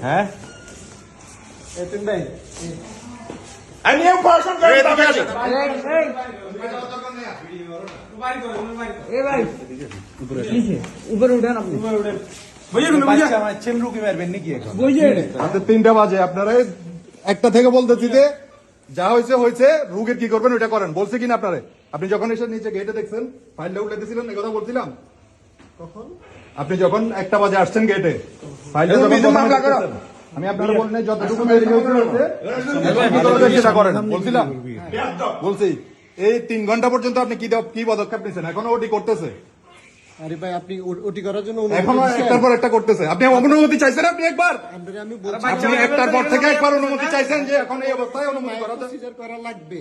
হ্যাঁ আমি অপারেশন করে উপরে উঠেন আপনি রুগী মারবেন নাকি এখন? রাতে 3টা বাজে আপনারা একটা থেকে বলতেছি যে যা হয়েছে হয়েছে, রোগীর কি করবেন ওইটা করেন বলছে কিনা আপনারে? আপনি যখন এসে নিচে গেটে দেখছেন ফাইলটা উঠাইতেছিলেন এই কথা বলছিলাম তখন? আপনি যখন 1টা বাজে আসছেন গেটে ফাইলটা যখন দেখতেছেন, আমি আপনারা বলেন যতটুকু দেরি হয়েছে সেটা করেন বলছিলাম, বলছি। এই 3 ঘন্টা পর্যন্ত আপনি কি পদক্ষেপ নিচ্ছেন? এখনো ওটি করতেছে। আরে ভাই আপনি ওটি করার জন্য এখনো একটার পর একটা করতেছে। আপনি অনুমতি চাইছেন? আপনি একবার আপনি একটার পর থেকে একবার অনুমতি চাইছেন যে এখন এই অবস্থায় অনুমতি করা লাগবে।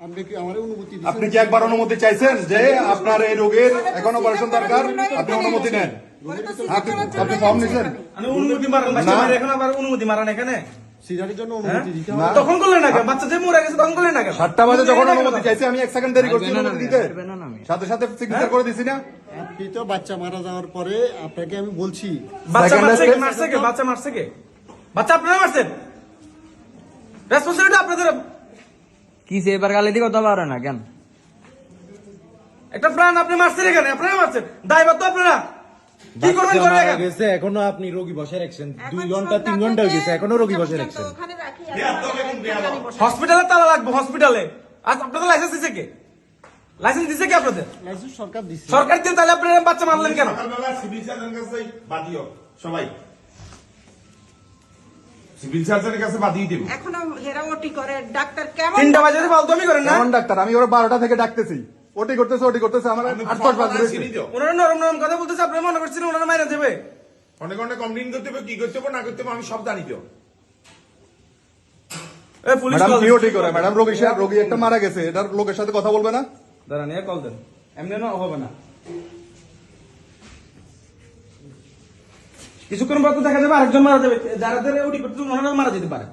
আপনি কি আমার অনুমতি দিচ্ছেন? আপনি কি একবার অনুমতি চাইছেন যে আপনার এই রোগীর এখন অপারেশন দরকার? আপনি অনুমতি নেন, আপনি ফর্ম নিছেন? অনুমতি মারান এখন আবার অনুমতি মারান এখানে সিজারের জন্য অনুমতি দিতে হবে। তখন করলেন না কেন? বাচ্চা যে মরে গেছে তখন করলেন না কেন? 7টা বাজে যখন অনুমতি চাইছি আমি 1 সেকেন্ড দেরি করছি অনুমতি দিতে, সাথে সাথে সিগনেচার করে দিছি না? আপনি তো বাচ্চা মারা যাওয়ার পরে আপনাকে আমি বলছি বাচ্চা মারছে কে? বাচ্চা মারছে কে? বাচ্চা আপনারা মারছেন? রেসপন্সিবিলিটি আপনাদের। কি সে এবার গালি দিয়ে কথা পারে না কেন? একটা প্রাণ আপনি মারছেন এখানে, আপনারা মারছেন, দায়ভার তো আপনারা। কি করবেন করে মারা গেছে, এখনো আপনি রোগী বসে রাখছেন। 2 ঘন্টা 3 ঘন্টা হয়ে গেছে, এখনো রোগী বসে রাখছেন। হসপিটালে তালা লাগবে, হসপিটালে। আজ আপনাদের লাইসেন্স দিছে কে? লাইসেন্স দিছে কে আপনাদের? লাইসেন্স সরকার দিচ্ছে। সরকার দিয়ে তাহলে আপনারা বাচ্চা মারলেন কেন? সিভিল সার্জনের কাছে বাদিও সবাই, সিভিল সার্জনের কাছে বাদিয়ে দেব। এখনো হেরা ওটি করে ডাক্তার কেমন? 3টা বাজে ফালতুমি করেন না? কেমন ডাক্তার? আমি ওরা 12টা থেকে ডাকতেছি, ওটি করতেছে আমার 8-10 বাজে। ওনারা নরম নরম কথা বলতেছে, আপনারা মনে করছেন ওনারা মাইরা দেবে? অনেক অনেক কমপ্লেন করতে হবে, কি করতে হবে না করতে হবে আমি সব জানি তো। পুলিশ ম্যাডাম কি ওটি করে? ম্যাডাম রোগী একটা মারা গেছে, এটার লোকের সাথে কথা বলবে না? দাঁড়ান, কল দেন। এমনি না হবে না, কিছুক্ষণ পর তো দেখা যাবে আরেকজন মারা যাবে। যারা ওটি করতে ওনারা মারা যেতে পারে।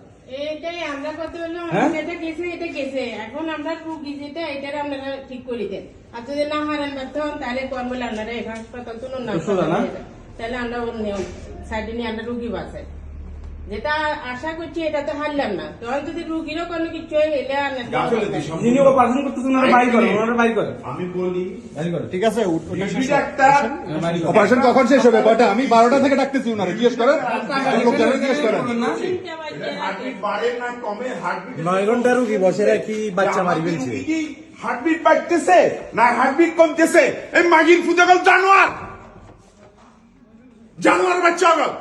এটাই আমরা কত হলো, এটা গেছে এখন আমরা রুগী যেটা এটার আপনারা ঠিক করে দেন। আর যদি না হারান ব্যর্থ হন তাহলে কোন বলে আপনারা এই হাসপাতাল তো না, তাহলে আমরা সাইডে নিয়ে আমরা রুগী বাঁচাই। যেটা আশা করছি এটা তো হারলাম না, তখন যদি রুগীরও কোনো কিছু এলে যিনি অপারেশন করতেছেন ওনারা বাইর করে, আমি বলি ঠিক আছে, অপারেশন কখন শেষ হবে? কয়টা? আমি 12টা থেকে ডাকতেছি, ওনারা জিজ্ঞেস করেন, লোকজনের জিজ্ঞেস করেন। হার্টবিট বাড়ে না কমে? হার্টবিট 9 ঘন্টা রোগী বসে রাখি বাচ্চা মারি ফেলছে। হার্টবিট বাড়তেছে না হার্টবিট কমতেছে? এই মাগির ফুটাগল জানোয়ার বাচ্চা গল।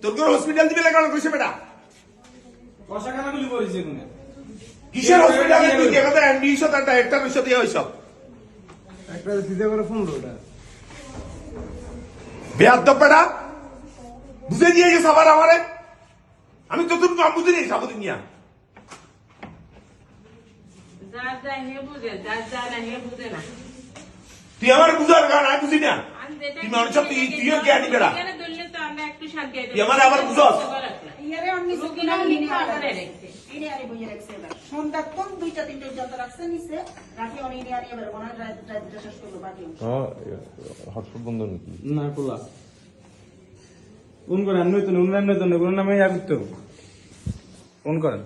তোর কোন হসপিটাল দিবে লাগানো কইছে বেটা? কষাখানাগুলি বলেছে কোনে? কিসের হসপিটালে তুই দেখাতে এমডি শত একটা পয়সা দিয়ে হইছ? একটা সিধা করে ফোন লোটা বেয়াদব বেটা, বুঝে দিয়ে গেছে আবার আমারে। আমি তো তুমি কাম বুঝিনি সাবুদিন নিয়া। যার যা হে বুঝে, যার যা না হে বুঝে না। তুই আমার বুঝার গান আমি বুঝি না। তুই মানুষ তুইও জ্ঞানী বেটা, তুই আমার আবার বুঝস। সন্ধ্যা কোন 2-3 যন্ত্র রাখছে নিচে রাখি অনেক নিয়ে বের মনে রাত শেষ করবো বাকি। হটস্পট বন্ধ নাকি? না খোলা। ফোন করেন নতুন নামে করতে ফোন করেন।